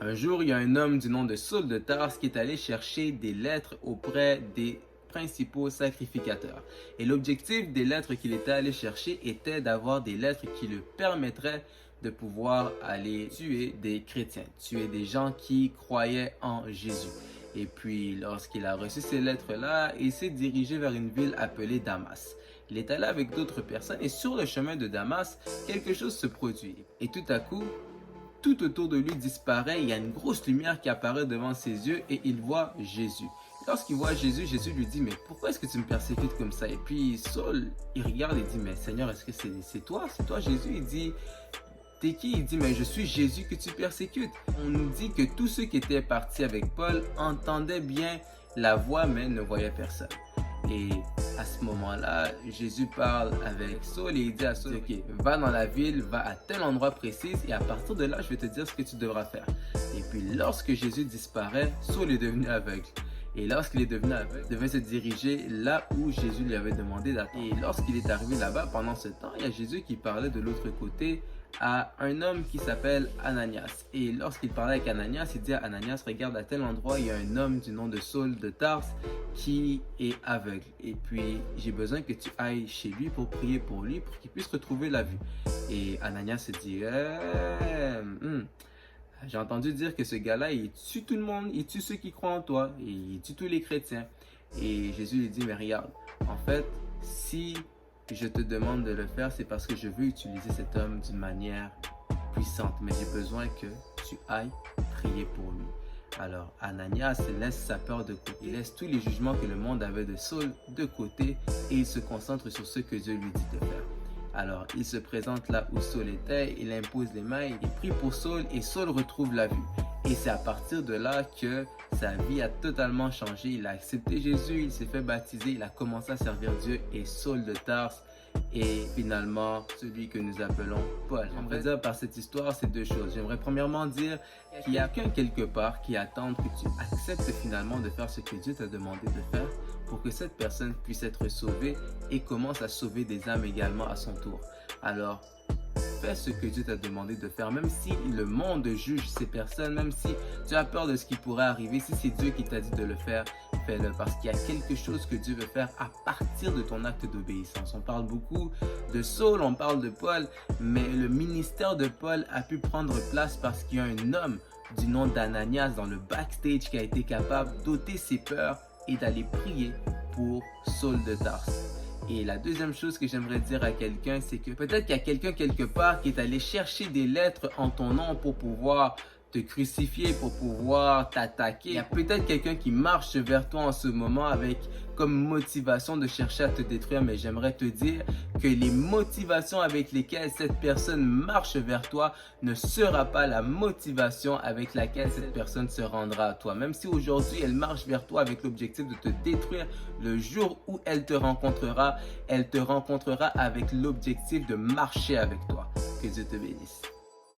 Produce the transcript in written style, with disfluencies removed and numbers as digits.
Un jour, il y a un homme du nom de Saul de Tarse qui est allé chercher des lettres auprès des principaux sacrificateurs. Et l'objectif des lettres qu'il était allé chercher était d'avoir des lettres qui lui permettraient de pouvoir aller tuer des chrétiens, tuer des gens qui croyaient en Jésus. Et puis, lorsqu'il a reçu ces lettres-là, il s'est dirigé vers une ville appelée Damas. Il est allé avec d'autres personnes et sur le chemin de Damas, quelque chose se produit. Et tout à coup, tout autour de lui disparaît, il y a une grosse lumière qui apparaît devant ses yeux et il voit Jésus. Lorsqu'il voit Jésus, Jésus lui dit, mais pourquoi est-ce que tu me persécutes comme ça? Et puis Saul, il regarde et dit, mais Seigneur, est-ce que c'est toi? C'est toi Jésus? Il dit, t'es qui? Il dit, mais je suis Jésus que tu persécutes. On nous dit que tous ceux qui étaient partis avec Paul entendaient bien la voix, mais ne voyaient personne. Et à ce moment-là, Jésus parle avec Saul et il dit à Saul, ok, va dans la ville, va à tel endroit précis et à partir de là, je vais te dire ce que tu devras faire. Et puis lorsque Jésus disparaît, Saul est devenu aveugle. Et lorsqu'il est devenu aveugle, il devait se diriger là où Jésus lui avait demandé d'attendre. Et lorsqu'il est arrivé là-bas, pendant ce temps, il y a Jésus qui parlait de l'autre côté à un homme qui s'appelle Ananias. Et lorsqu'il parlait avec Ananias, il dit à Ananias, regarde à tel endroit, il y a un homme du nom de Saul de Tarse qui est aveugle. Et puis, j'ai besoin que tu ailles chez lui pour prier pour lui, pour qu'il puisse retrouver la vue. Et Ananias se dit, j'ai entendu dire que ce gars-là, il tue tout le monde, il tue ceux qui croient en toi, et il tue tous les chrétiens. Et Jésus lui dit, mais regarde, en fait, si je te demande de le faire, c'est parce que je veux utiliser cet homme d'une manière puissante, mais j'ai besoin que tu ailles prier pour lui. Alors Ananias laisse sa peur de côté, il laisse tous les jugements que le monde avait de Saul de côté et il se concentre sur ce que Dieu lui dit de faire. Alors il se présente là où Saul était, il impose les mains, il prie pour Saul et Saul retrouve la vue. Et c'est à partir de là que sa vie a totalement changé. Il a accepté Jésus, il s'est fait baptiser, il a commencé à servir Dieu et Saul de Tarse est finalement celui que nous appelons Paul. J'aimerais dire par cette histoire ces deux choses. J'aimerais premièrement dire qu'il y a quelqu'un quelque part qui attend que tu acceptes finalement de faire ce que Dieu t'a demandé de faire pour que cette personne puisse être sauvée et commence à sauver des âmes également à son tour. Alors, fais ce que Dieu t'a demandé de faire, même si le monde juge ces personnes, même si tu as peur de ce qui pourrait arriver, si c'est Dieu qui t'a dit de le faire, fais-le parce qu'il y a quelque chose que Dieu veut faire à partir de ton acte d'obéissance. On parle beaucoup de Saul, on parle de Paul, mais le ministère de Paul a pu prendre place parce qu'il y a un homme du nom d'Ananias dans le backstage qui a été capable d'ôter ses peurs et d'aller prier pour Saul de Tarse. Et la deuxième chose que j'aimerais dire à quelqu'un, c'est que peut-être qu'il y a quelqu'un quelque part qui est allé chercher des lettres en ton nom pour pouvoir te crucifier, pour pouvoir t'attaquer. Il y a peut-être quelqu'un qui marche vers toi en ce moment avec comme motivation de chercher à te détruire, mais j'aimerais te dire que les motivations avec lesquelles cette personne marche vers toi ne sera pas la motivation avec laquelle cette personne se rendra à toi. Même si aujourd'hui elle marche vers toi avec l'objectif de te détruire, le jour où elle te rencontrera avec l'objectif de marcher avec toi. Que Dieu te bénisse.